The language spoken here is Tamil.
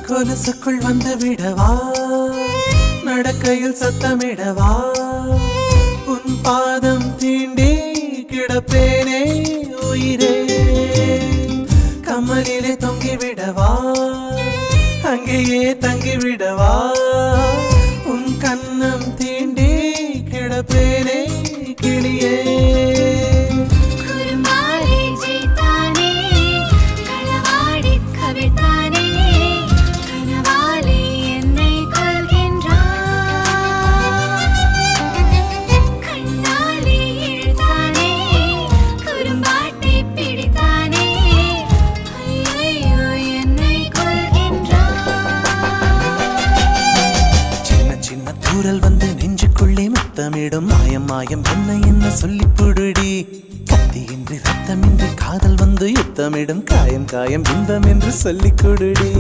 கொலுசுக்குள் வந்து விடவா, நடக்கையில் சத்தமிடவா, உன் பாதம் தீண்டி கிடப்பேனே உயிரே. கமலிலே தொங்கி விடவா, அங்கேயே தங்கி விடவா, உன் கண்ணம் தீண்டி கிடப்பேனே கிளியே. குரல் வந்து நெஞ்சுக்குள்ளே முத்தமிடும் மாயம் மாயம் என்ன என்ன சொல்லி புடுடி. கத்தியின்றி ரத்தமின்றி காதல் வந்து யுத்தமிடும் காயம் காயம் இன்பம் என்று சொல்லிக் கொடுடி.